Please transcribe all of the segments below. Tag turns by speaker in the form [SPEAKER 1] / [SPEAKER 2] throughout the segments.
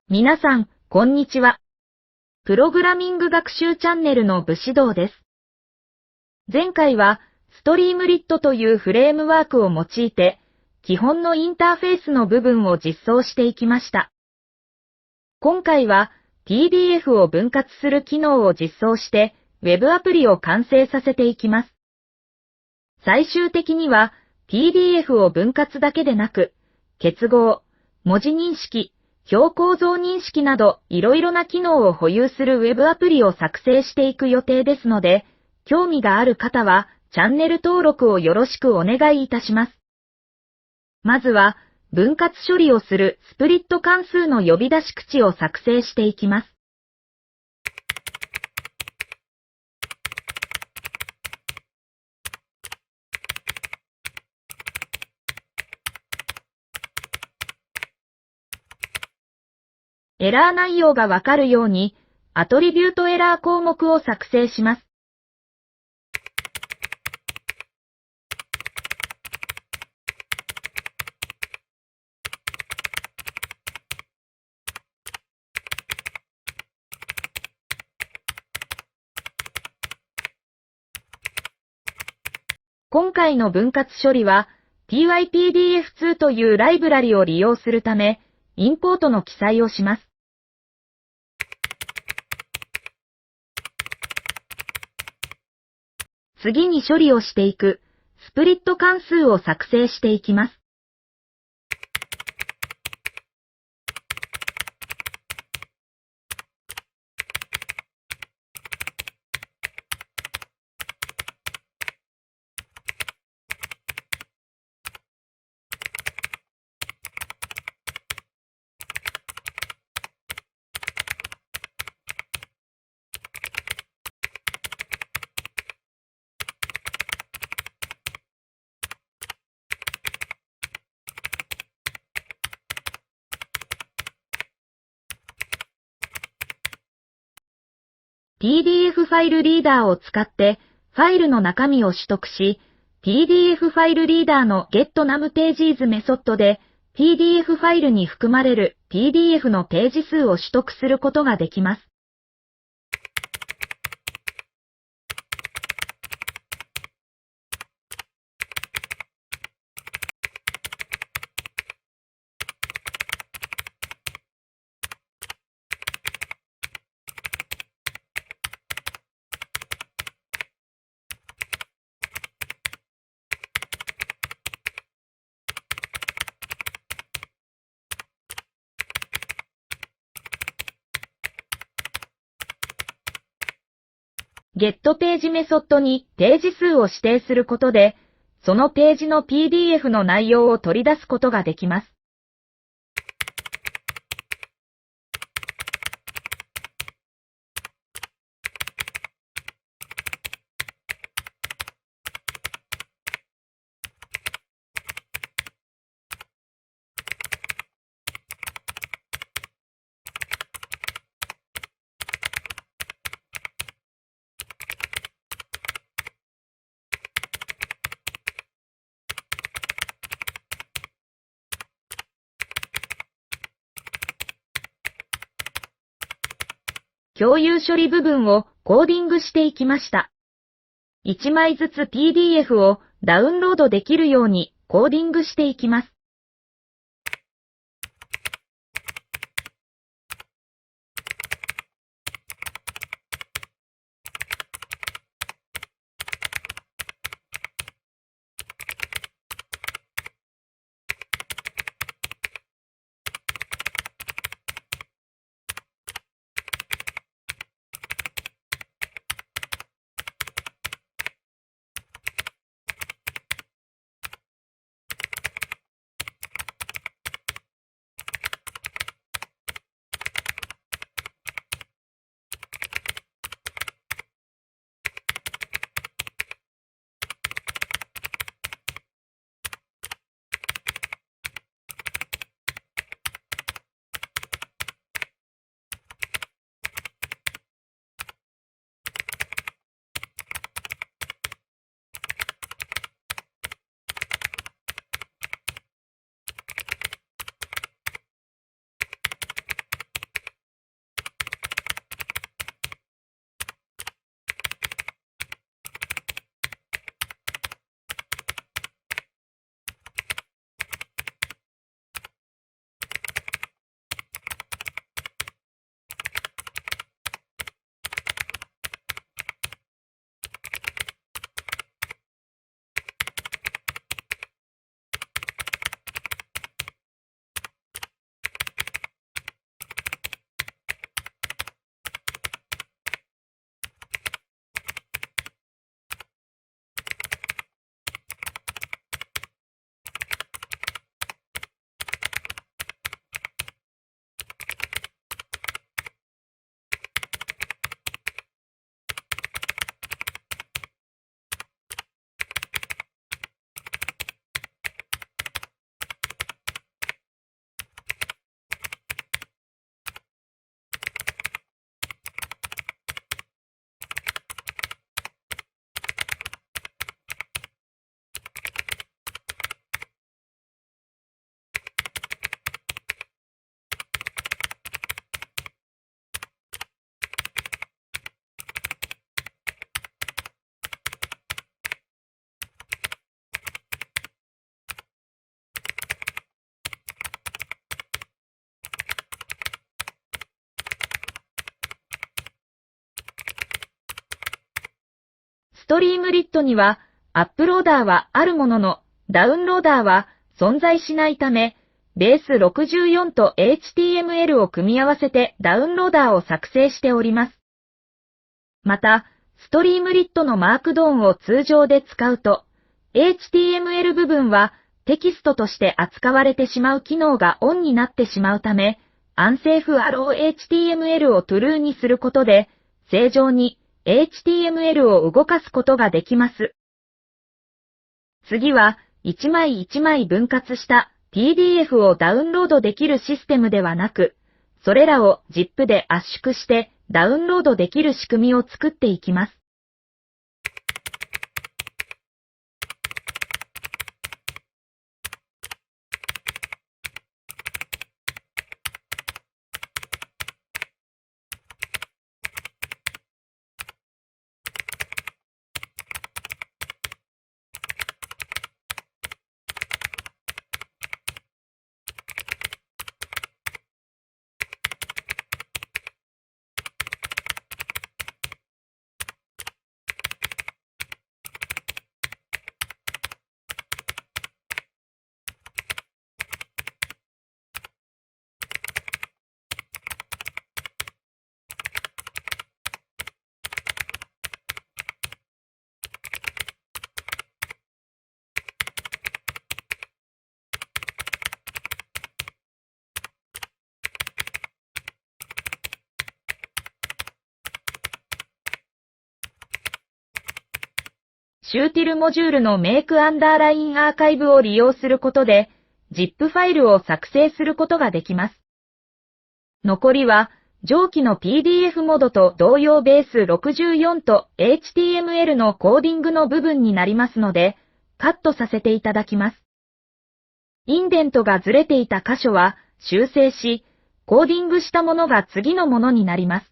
[SPEAKER 1] 皆さん、こんにちは。プログラミング学習チャンネルの武士道です。前回は、ストリームリットというフレームワークを用いて、基本のインターフェースの部分を実装していきました。今回は、PDF を分割する機能を実装して、Web アプリを完成させていきます。最終的には、PDF を分割だけでなく、結合、文字認識、表構造認識などいろいろな機能を保有する Web アプリを作成していく予定ですので、興味がある方はチャンネル登録をよろしくお願いいたします。まずは、分割処理をするスプリット関数の呼び出し口を作成していきます。エラー内容がわかるように、アトリビュートエラー項目を作成します。今回の分割処理は PyPDF2 というライブラリを利用するため、インポートの記載をします。次に処理をしていくスプリット関数を作成していきます。PDF ファイルリーダーを使ってファイルの中身を取得し、PDF ファイルリーダーの getNumPages メソッドで PDF ファイルに含まれる PDF のページ数を取得することができます。getPage メソッドにページ数を指定することで、そのページの PDF の内容を取り出すことができます。共有処理部分をコーディングしていきました。1枚ずつ PDF をダウンロードできるようにコーディングしていきます。ストリームリットにはアップローダーはあるものの、ダウンローダーは存在しないため、ベース64と HTML を組み合わせてダウンローダーを作成しております。また、ストリームリットのマークドーンを通常で使うと、HTML 部分はテキストとして扱われてしまう機能がオンになってしまうため、unsafe allow HTML を true にすることで、正常に HTML を動かすことができます。次は、一枚一枚分割した PDF をダウンロードできるシステムではなく、それらを ZIP で圧縮してダウンロードできる仕組みを作っていきます。シューティルモジュールのメイクアンダーラインアーカイブを利用することで、ZIP ファイルを作成することができます。残りは、上記の PDF モードと同様ベース64と HTML のコーディングの部分になりますので、カットさせていただきます。インデントがずれていた箇所は修正し、コーディングしたものが次のものになります。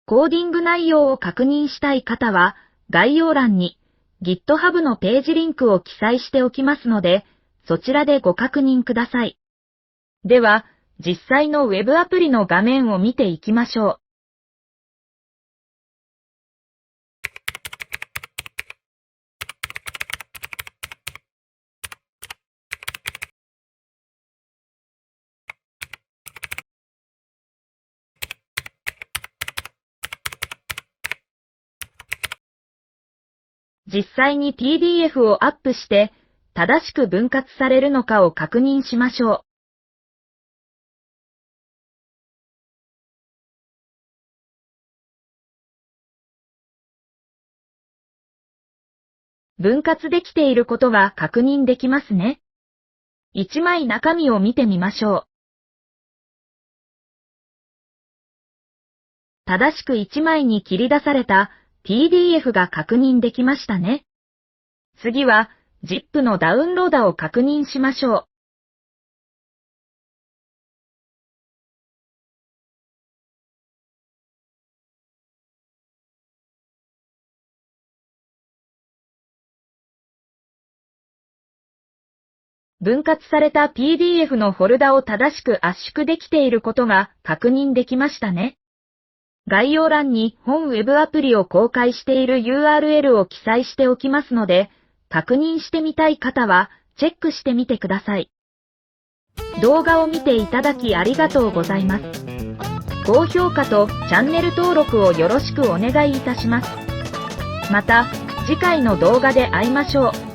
[SPEAKER 1] コーディング内容を確認したい方は、概要欄に GitHub のページリンクを記載しておきますので、そちらでご確認ください。では、実際の Web アプリの画面を見ていきましょう。実際に PDF をアップして、正しく分割されるのかを確認しましょう。分割できていることが確認できますね。1枚中身を見てみましょう。正しく1枚に切り出された PDF が確認できましたね。次は ZIP のダウンローダを確認しましょう。分割された PDF のフォルダを正しく圧縮できていることが確認できましたね。概要欄に本 Web アプリを公開している URL を記載しておきますので、確認してみたい方はチェックしてみてください。動画を見ていただきありがとうございます。高評価とチャンネル登録をよろしくお願いいたします。また次回の動画で会いましょう。